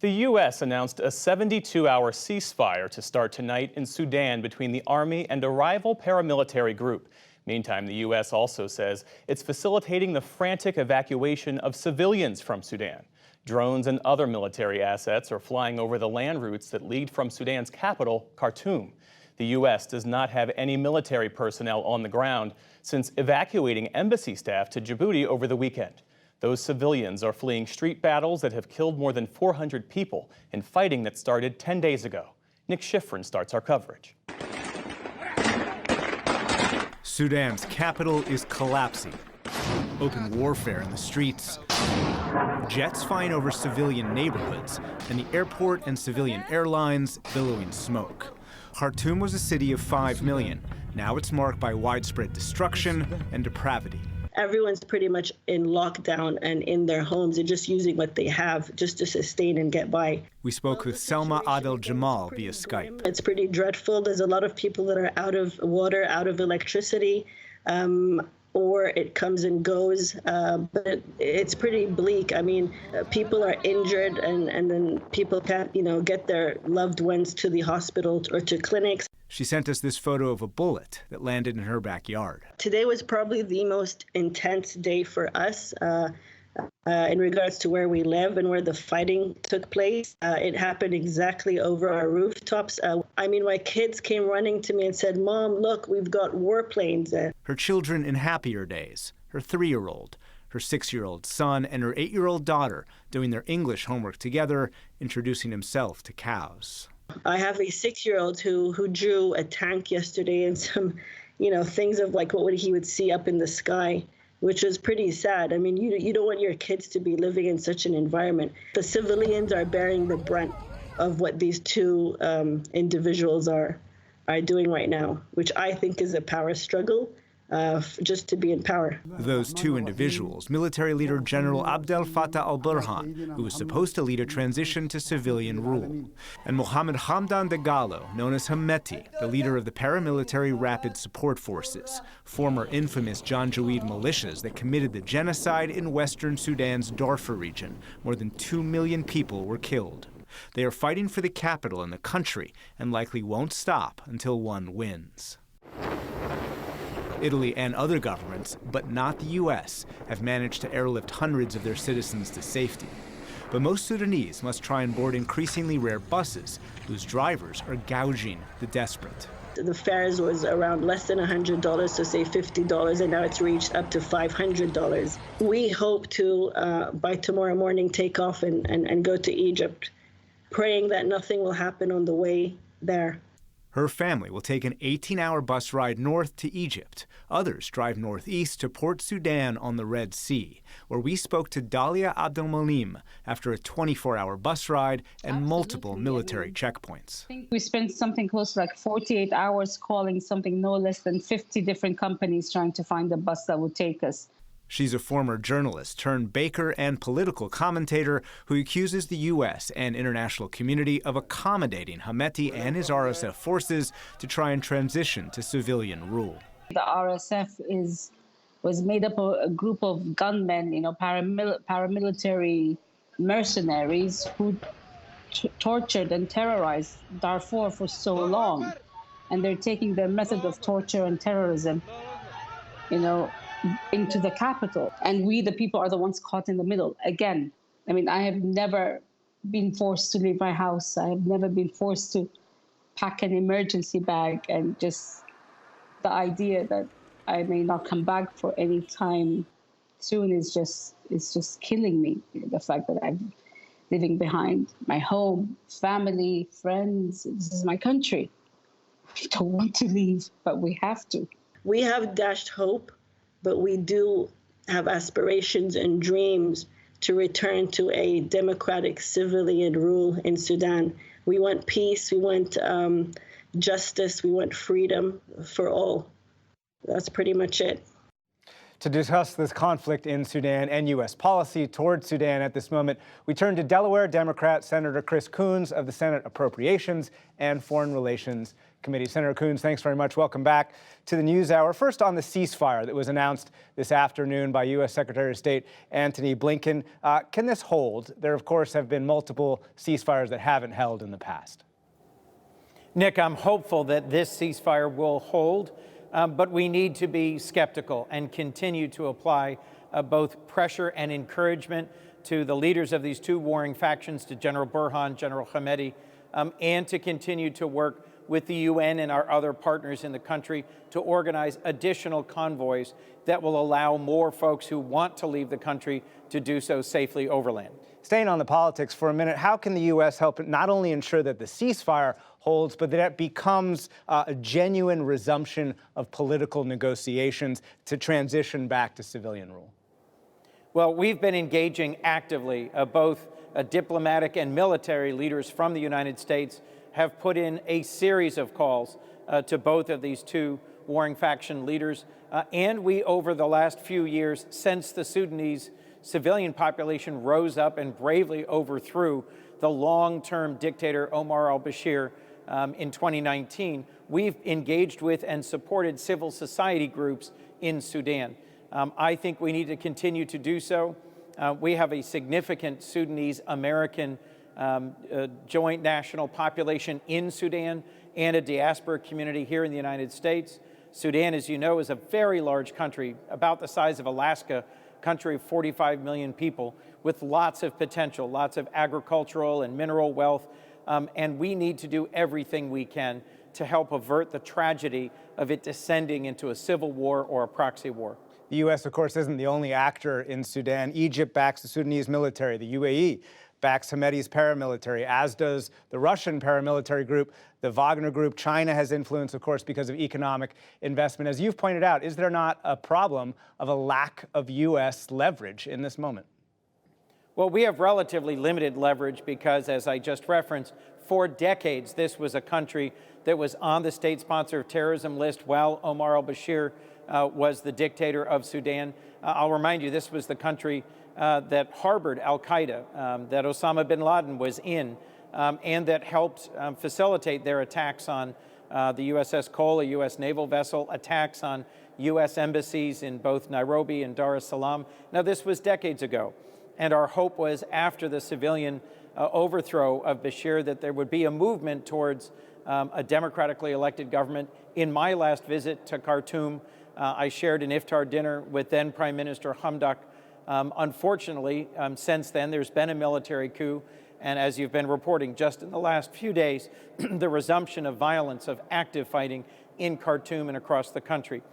The U.S. announced a 72-hour ceasefire to start tonight in Sudan between the army and a rival paramilitary group. Meantime, the U.S. also says it's facilitating the frantic evacuation of civilians from Sudan. Drones and other military assets are flying over the land routes that lead from Sudan's capital, Khartoum. The U.S. does not have any military personnel on the ground since evacuating embassy staff to Djibouti over the weekend. Those civilians are fleeing street battles that have killed more than 400 people in fighting that started 10 days ago. Nick Schifrin starts our coverage. Sudan's capital is collapsing. Open warfare in the streets. Jets flying over civilian neighborhoods, and the airport and civilian airlines billowing smoke. Khartoum was a city of 5 million. Now it's marked by widespread destruction and depravity. Everyone's pretty much in lockdown and in their homes and just using what they have just to sustain and get by. We spoke with Selma Adel Jamal via Skype. It's pretty dreadful. There's a lot of people that are out of water, out of electricity, or it comes and goes. But it's pretty bleak. I mean, people are injured and then people can't, get their loved ones to the hospital or to clinics. She sent us this photo of a bullet that landed in her backyard. Today was probably the most intense day for us in regards to where we live and where the fighting took place. It happened exactly over our rooftops. My kids came running to me and said, "Mom, look, we've got warplanes." Her children in happier days, her 3-year-old, her 6-year-old son, and her 8-year-old daughter doing their English homework together, introducing himself to cows. I have a 6-year-old who drew a tank yesterday and some, things of like what he would see up in the sky, which was pretty sad. I mean, you don't want your kids to be living in such an environment. The civilians are bearing the brunt of what these two individuals are doing right now, which I think is a power struggle. Just to be in power. Those two individuals, military leader General Abdel Fattah al-Burhan, who was supposed to lead a transition to civilian rule, and Mohammed Hamdan Dagalo, known as Hemeti, the leader of the paramilitary Rapid Support Forces, former infamous Janjaweed militias that committed the genocide in western Sudan's Darfur region. More than 2 million people were killed. They are fighting for the capital and the country and likely won't stop until one wins. Italy and other governments, but not the U.S., have managed to airlift hundreds of their citizens to safety. But most Sudanese must try and board increasingly rare buses, whose drivers are gouging the desperate. The fares was around less than $100, so say $50, and now it's reached up to $500. We hope to, by tomorrow morning, take off and go to Egypt, praying that nothing will happen on the way there. Her family will take an 18-hour bus ride north to Egypt. Others drive northeast to Port Sudan on the Red Sea, where we spoke to Dalia Abdelmolim after a 24-hour bus ride and multiple military checkpoints. I think we spent something close to like 48 hours calling something no less than 50 different companies trying to find a bus that would take us. She's a former journalist turned baker and political commentator who accuses the U.S. and international community of accommodating Hemeti and his RSF forces to try and transition to civilian rule. The RSF was made up of a group of gunmen, paramilitary mercenaries who tortured and terrorized Darfur for so long. And they're taking their method of torture and terrorism, into the capital. And we, the people, are the ones caught in the middle. Again, I have never been forced to leave my house. I have never been forced to pack an emergency bag, and just the idea that I may not come back for any time soon is just killing me. The fact that I'm leaving behind my home, family, friends. This is my country. I don't want to leave, but we have to. We have dashed hope, but we do have aspirations and dreams to return to a democratic civilian rule in Sudan. We want peace, we want justice, we want freedom for all. That's pretty much it. To discuss this conflict in Sudan and U.S. policy toward Sudan at this moment, we turn to Delaware Democrat Senator Chris Coons of the Senate Appropriations and Foreign Relations Committee. Senator Coons, thanks very much. Welcome back to the NewsHour. First, on the ceasefire that was announced this afternoon by U.S. Secretary of State Antony Blinken. Can this hold? There, of course, have been multiple ceasefires that haven't held in the past. Nick, I'm hopeful that this ceasefire will hold. But we need to be skeptical and continue to apply both pressure and encouragement to the leaders of these two warring factions, to General Burhan, General Hameti, and to continue to work with the UN and our other partners in the country to organize additional convoys that will allow more folks who want to leave the country to do so safely overland. Staying on the politics for a minute, how can the U.S. help not only ensure that the ceasefire holds, but that it becomes a genuine resumption of political negotiations to transition back to civilian rule? Well, we've been engaging actively. Both diplomatic and military leaders from the United States have put in a series of calls to both of these two warring faction leaders. And we, over the last few years, since the Sudanese civilian population rose up and bravely overthrew the long-term dictator Omar al-Bashir in 2019, we've engaged with and supported civil society groups in Sudan. I think we need to continue to do so. We have a significant Sudanese-American joint national population in Sudan and a diaspora community here in the United States. Sudan, as you know, is a very large country, about the size of Alaska, country of 45 million people with lots of potential, lots of agricultural and mineral wealth. And we need to do everything we can to help avert the tragedy of it descending into a civil war or a proxy war. The U.S., of course, isn't the only actor in Sudan. Egypt backs the Sudanese military. The UAE backs Hameti's paramilitary, as does the Russian paramilitary group, the Wagner Group. China has influence, of course, because of economic investment. As you've pointed out, is there not a problem of a lack of U.S. leverage in this moment? Well, we have relatively limited leverage because, as I just referenced, for decades, this was a country that was on the state sponsor of terrorism list while Omar al-Bashir was the dictator of Sudan. I'll remind you, this was the country that harbored al-Qaeda, that Osama bin Laden was in, and that helped facilitate their attacks on the USS Cole, a U.S. naval vessel, attacks on U.S. embassies in both Nairobi and Dar es Salaam. Now, this was decades ago. And our hope was, after the civilian overthrow of Bashir, that there would be a movement towards a democratically elected government. In my last visit to Khartoum, I shared an iftar dinner with then Prime Minister Hamdok. Unfortunately, since then, there's been a military coup. And as you've been reporting, just in the last few days, the resumption of violence, of active fighting in Khartoum and across the country.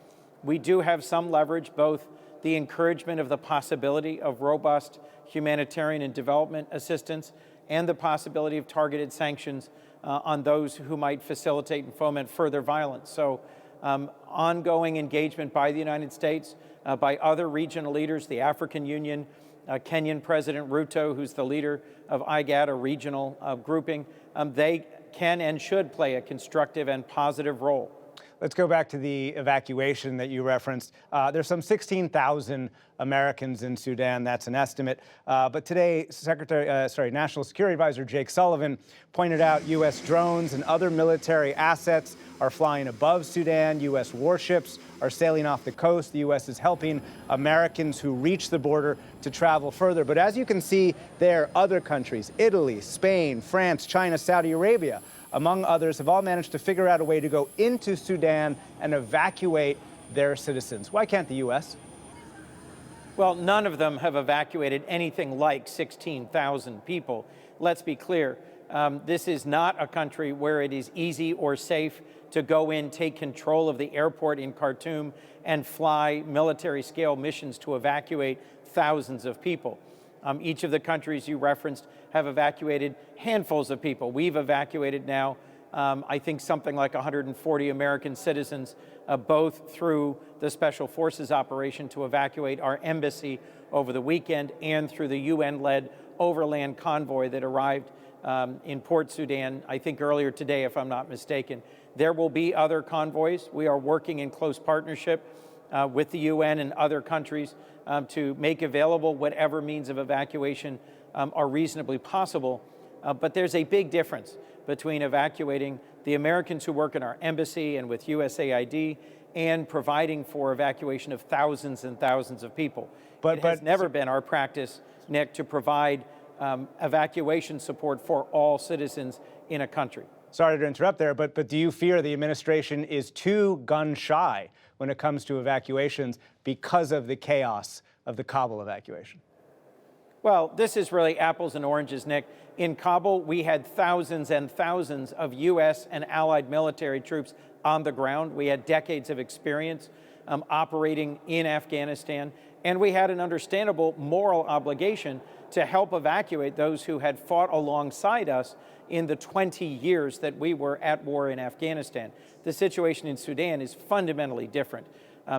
We do have some leverage, both the encouragement of the possibility of robust humanitarian and development assistance and the possibility of targeted sanctions on those who might facilitate and foment further violence. So ongoing engagement by the United States, by other regional leaders, the African Union, Kenyan President Ruto, who's the leader of IGAD, a regional grouping, they can and should play a constructive and positive role. Let's go back to the evacuation that you referenced. There's some 16,000 Americans in Sudan. That's an estimate. But today, National Security Advisor Jake Sullivan pointed out U.S. drones and other military assets are flying above Sudan. U.S. warships are sailing off the coast. The U.S. is helping Americans who reach the border to travel further. But as you can see there, other countries, Italy, Spain, France, China, Saudi Arabia, among others, have all managed to figure out a way to go into Sudan and evacuate their citizens. Why can't the U.S.? Well, none of them have evacuated anything like 16,000 people. Let's be clear. This is not a country where it is easy or safe to go in, take control of the airport in Khartoum, and fly military-scale missions to evacuate thousands of people. Each of the countries you referenced have evacuated handfuls of people. We've evacuated now, I think, something like 140 American citizens, both through the Special Forces operation to evacuate our embassy over the weekend and through the UN-led overland convoy that arrived in Port Sudan, I think earlier today, if I'm not mistaken. There will be other convoys. We are working in close partnership with the UN and other countries to make available whatever means of evacuation are reasonably possible. But there's a big difference between evacuating the Americans who work in our embassy and with USAID and providing for evacuation of thousands and thousands of people. It has never been our practice, Nick, to provide evacuation support for all citizens in a country. Sorry to interrupt there, but do you fear the administration is too gun-shy when it comes to evacuations because of the chaos of the Kabul evacuation? Well, this is really apples and oranges, Nick. In Kabul, we had thousands and thousands of U.S. and allied military troops on the ground. We had decades of experience operating in Afghanistan, and we had an understandable moral obligation to help evacuate those who had fought alongside us in the 20 years that we were at war in Afghanistan. The situation in Sudan is fundamentally different.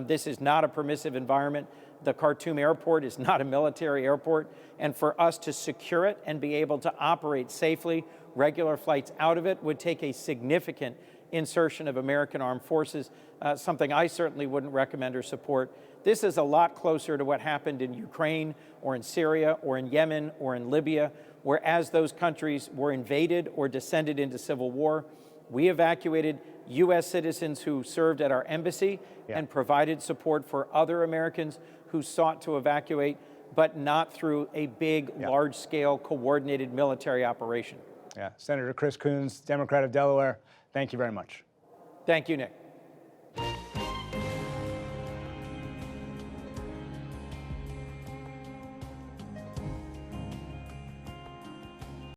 This is not a permissive environment. The Khartoum airport is not a military airport, and for us to secure it and be able to operate safely, regular flights out of it would take a significant insertion of American armed forces, something I certainly wouldn't recommend or support. This is a lot closer to what happened in Ukraine or in Syria or in Yemen or in Libya, where as those countries were invaded or descended into civil war, we evacuated U.S. citizens who served at our embassy and provided support for other Americans who sought to evacuate, but not through a big, large-scale, coordinated military operation. Senator Chris Coons, Democrat of Delaware, thank you very much. Thank you, Nick.